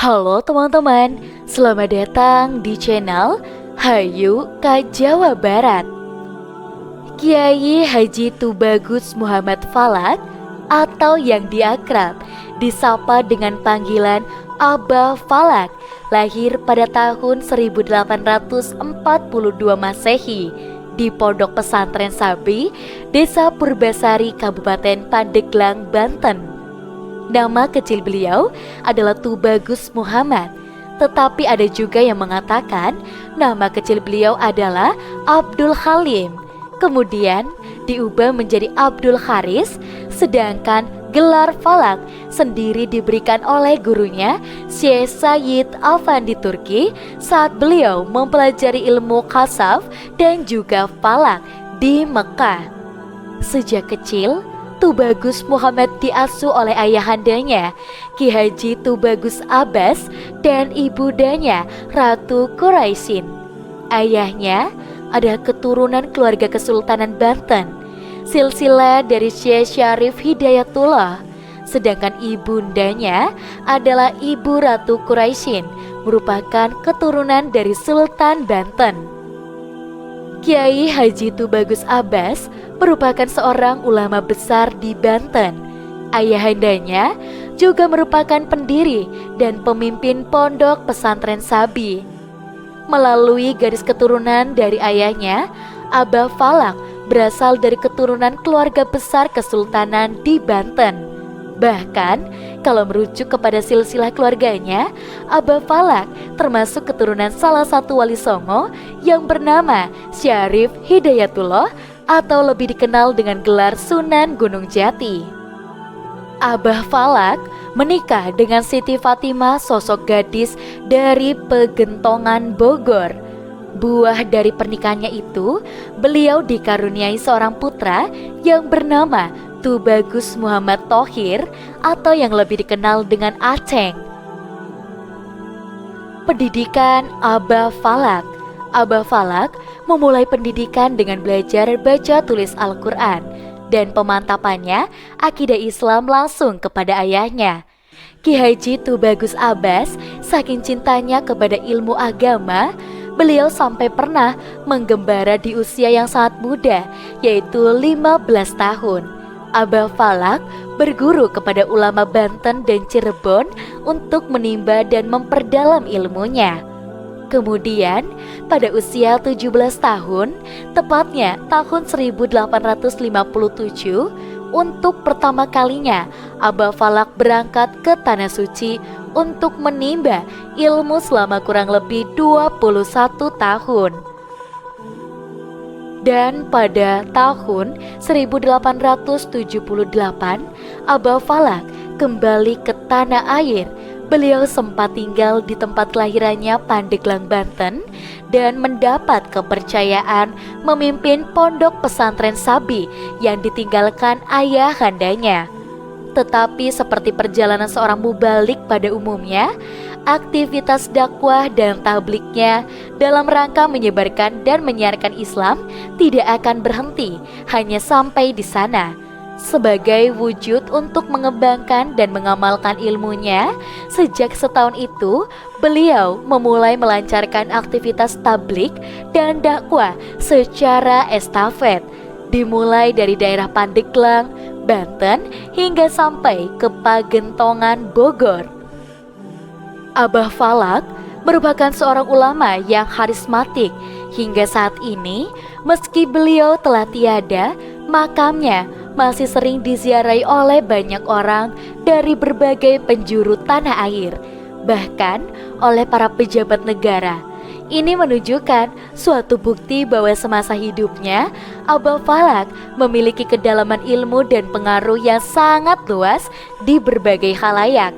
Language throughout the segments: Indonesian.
Halo teman-teman, selamat datang di channel Hayu Ka Jawa Barat. Kiai Haji Tubagus Muhammad Falak atau yang diakrab disapa dengan panggilan Abah Falak lahir pada tahun 1842 Masehi di Pondok Pesantren Sabi, Desa Purbasari, Kabupaten Pandeglang, Banten. Nama kecil beliau adalah Tubagus Muhammad, tetapi ada juga yang mengatakan nama kecil beliau adalah Abdul Halim. Kemudian diubah menjadi Abdul Haris, sedangkan gelar Falak sendiri diberikan oleh gurunya Syekh Sayyid Afandi Turki saat beliau mempelajari ilmu kasaf dan juga falak di Mekah. Sejak kecil, Tubagus Muhammad diasuh oleh ayahandanya, Ki Haji Tubagus Abbas, dan ibundanya Ratu Quraisyin. Ayahnya adalah keturunan keluarga Kesultanan Banten, silsilah dari Syekh Syarif Hidayatullah, sedangkan ibundanya adalah Ibu Ratu Quraisyin, merupakan keturunan dari Sultan Banten. Kiai Haji Tubagus Abbas merupakan seorang ulama besar di Banten. Ayahandanya juga merupakan pendiri dan pemimpin Pondok Pesantren Sabi. Melalui garis keturunan dari ayahnya, Abah Falak berasal dari keturunan keluarga besar Kesultanan di Banten. Bahkan, kalau merujuk kepada silsilah keluarganya, Abah Falak termasuk keturunan salah satu wali songo yang bernama Syarif Hidayatullah atau lebih dikenal dengan gelar Sunan Gunung Jati. Abah Falak menikah dengan Siti Fatimah, sosok gadis dari Pegentongan, Bogor. Buah dari pernikahannya itu, beliau dikaruniai seorang putra yang bernama Tubagus Muhammad Thohir atau yang lebih dikenal dengan Aceng. Pendidikan Abah Falak. Abah Falak memulai pendidikan dengan belajar baca tulis Al-Quran dan pemantapannya akidah Islam langsung kepada ayahnya. Ki Haji Tubagus Abbas saking cintanya kepada ilmu agama, beliau sampai pernah menggembara di usia yang sangat muda, yaitu 15 tahun. Abah Falak berguru kepada ulama Banten dan Cirebon untuk menimba dan memperdalam ilmunya. Kemudian pada usia 17 tahun, tepatnya tahun 1857, untuk pertama kalinya Abah Falak berangkat ke Tanah Suci untuk menimba ilmu selama kurang lebih 21 tahun. Dan pada tahun 1878, Abah Falak kembali ke tanah air. Beliau sempat tinggal di tempat kelahirannya, Pandeglang, Banten, dan mendapat kepercayaan memimpin Pondok Pesantren Sabi yang ditinggalkan ayahandanya. Tetapi seperti perjalanan seorang mubalik pada umumnya, aktivitas dakwah dan tabliknya dalam rangka menyebarkan dan menyiarkan Islam tidak akan berhenti hanya sampai di sana. Sebagai wujud untuk mengembangkan dan mengamalkan ilmunya, sejak setahun itu beliau memulai melancarkan aktivitas tablik dan dakwah secara estafet, dimulai dari daerah Pandeglang, Banten hingga sampai ke Pagentongan, Bogor. Abah Falak merupakan seorang ulama yang karismatik. Hingga saat ini, meski beliau telah tiada, makamnya masih sering diziarahi oleh banyak orang dari berbagai penjuru tanah air, bahkan oleh para pejabat negara. Ini menunjukkan suatu bukti bahwa semasa hidupnya, Abah Falak memiliki kedalaman ilmu dan pengaruh yang sangat luas di berbagai khalayak.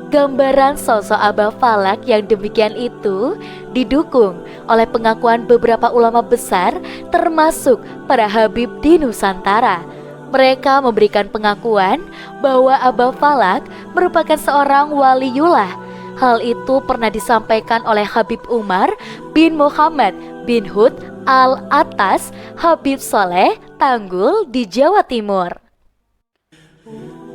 Gambaran sosok Abah Falak yang demikian itu didukung oleh pengakuan beberapa ulama besar, termasuk para habib di Nusantara. Mereka memberikan pengakuan bahwa Abah Falak merupakan seorang waliullah. Hal itu pernah disampaikan oleh Habib Umar bin Muhammad bin Hud Al-Attas, Habib Soleh, Tanggul di Jawa Timur.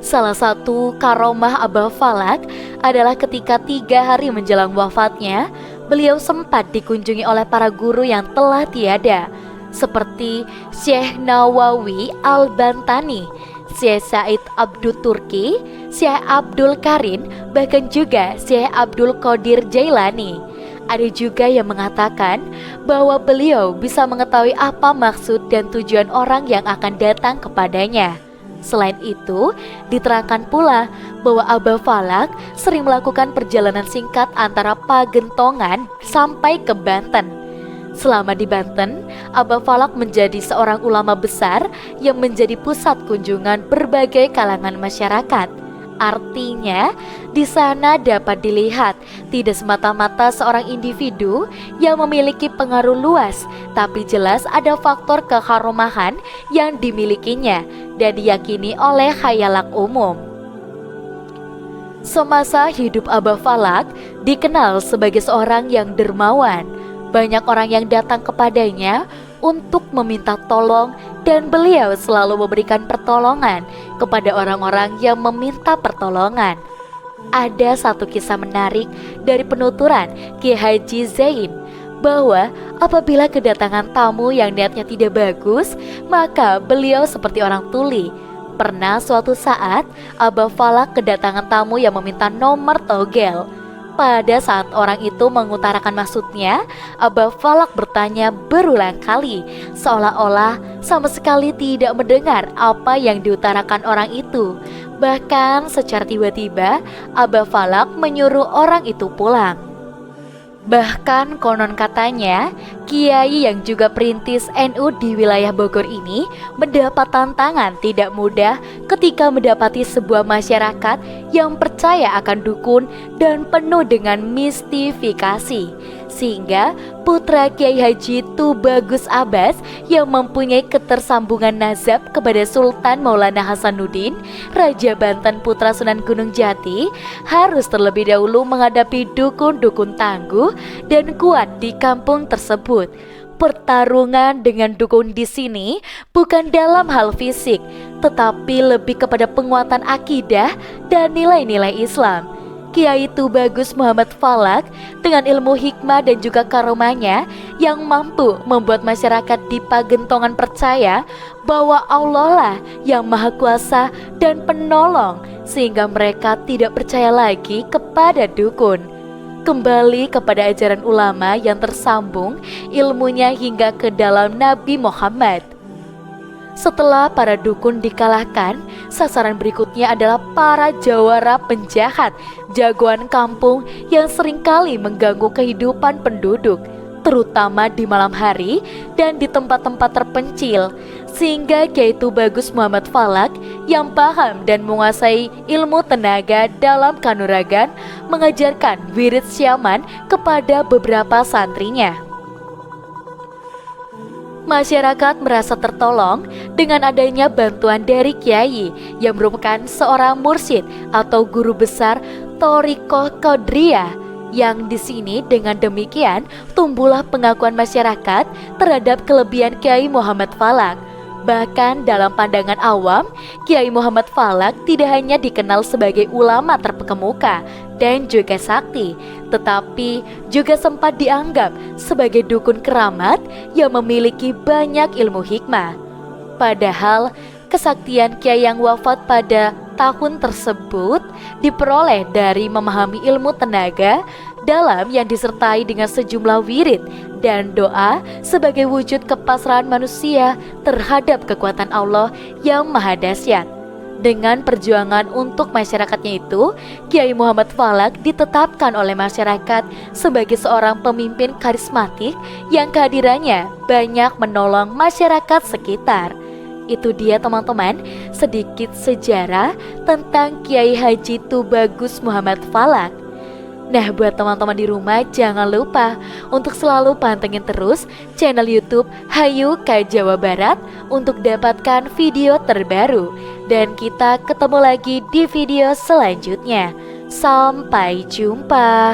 Salah satu karomah Abah Falak adalah ketika 3 hari menjelang wafatnya, beliau sempat dikunjungi oleh para guru yang telah tiada, seperti Syekh Nawawi Al-Bantani, Syekh Said Abdul Turki, Syekh Abdul Karim, bahkan juga Syekh Abdul Qadir Jailani. Ada juga yang mengatakan bahwa beliau bisa mengetahui apa maksud dan tujuan orang yang akan datang kepadanya. Selain itu, diterangkan pula bahwa Abah Falak sering melakukan perjalanan singkat antara Pagentongan sampai ke Banten. Selama di Banten, Abah Falak menjadi seorang ulama besar yang menjadi pusat kunjungan berbagai kalangan masyarakat. Artinya, di sana dapat dilihat tidak semata-mata seorang individu yang memiliki pengaruh luas, tapi jelas ada faktor keharumahan yang dimilikinya dan diyakini oleh khayalak umum. Semasa hidup Abah Falak dikenal sebagai seorang yang dermawan. Banyak orang yang datang kepadanya untuk meminta tolong dan beliau selalu memberikan pertolongan kepada orang-orang yang meminta pertolongan. Ada satu kisah menarik dari penuturan Ki Haji Zain bahwa apabila kedatangan tamu yang niatnya tidak bagus, maka beliau seperti orang tuli. Pernah suatu saat Abah Falak kedatangan tamu yang meminta nomor togel. Pada saat orang itu mengutarakan maksudnya, Abah Falak bertanya berulang kali, seolah-olah sama sekali tidak mendengar apa yang diutarakan orang itu. Bahkan secara tiba-tiba, Abah Falak menyuruh orang itu pulang. Bahkan konon katanya, kiai yang juga perintis NU di wilayah Bogor ini mendapat tantangan tidak mudah ketika mendapati sebuah masyarakat yang percaya akan dukun dan penuh dengan mistifikasi. Sehingga putra Kiai Haji Tubagus Abbas yang mempunyai ketersambungan nazab kepada Sultan Maulana Hasanuddin, Raja Banten Putra Sunan Gunung Jati, harus terlebih dahulu menghadapi dukun-dukun tangguh dan kuat di kampung tersebut. Pertarungan dengan dukun di sini bukan dalam hal fisik, tetapi lebih kepada penguatan akidah dan nilai-nilai Islam. Kiai Tubagus Muhammad Falak dengan ilmu hikmah dan juga karomahnya yang mampu membuat masyarakat di Pagentongan percaya bahwa Allah lah yang maha kuasa dan penolong, sehingga mereka tidak percaya lagi kepada dukun. Kembali kepada ajaran ulama yang tersambung ilmunya hingga ke dalam Nabi Muhammad. Setelah para dukun dikalahkan, sasaran berikutnya adalah para jawara penjahat, jagoan kampung yang seringkali mengganggu kehidupan penduduk, terutama di malam hari dan di tempat-tempat terpencil. Sehingga Kiai Tubagus Muhammad Falak yang paham dan menguasai ilmu tenaga dalam kanuragan mengajarkan wirid syaman kepada beberapa santrinya. Masyarakat merasa tertolong dengan adanya bantuan dari kiai yang merupakan seorang mursyid atau guru besar Thariqah Qadiriyah, yang di sini dengan demikian tumbuhlah pengakuan masyarakat terhadap kelebihan Kiai Muhammad Falak. Bahkan dalam pandangan awam, Kiai Muhammad Falak tidak hanya dikenal sebagai ulama terkemuka dan juga sakti, tetapi juga sempat dianggap sebagai dukun keramat yang memiliki banyak ilmu hikmah. Padahal kesaktian Kiai yang wafat pada tahun tersebut diperoleh dari memahami ilmu tenaga dalam yang disertai dengan sejumlah wirid dan doa sebagai wujud kepasrahan manusia terhadap kekuatan Allah yang maha dahsyat. Dengan perjuangan untuk masyarakatnya itu, Kiai Muhammad Falak ditetapkan oleh masyarakat sebagai seorang pemimpin karismatik yang kehadirannya banyak menolong masyarakat sekitar. Itu dia teman-teman, sedikit sejarah tentang Kiai Haji Tubagus Muhammad Falak. Nah, buat teman-teman di rumah jangan lupa untuk selalu pantengin terus channel YouTube Hayu Kai Jawa Barat untuk dapatkan video terbaru. Dan kita ketemu lagi di video selanjutnya. Sampai jumpa.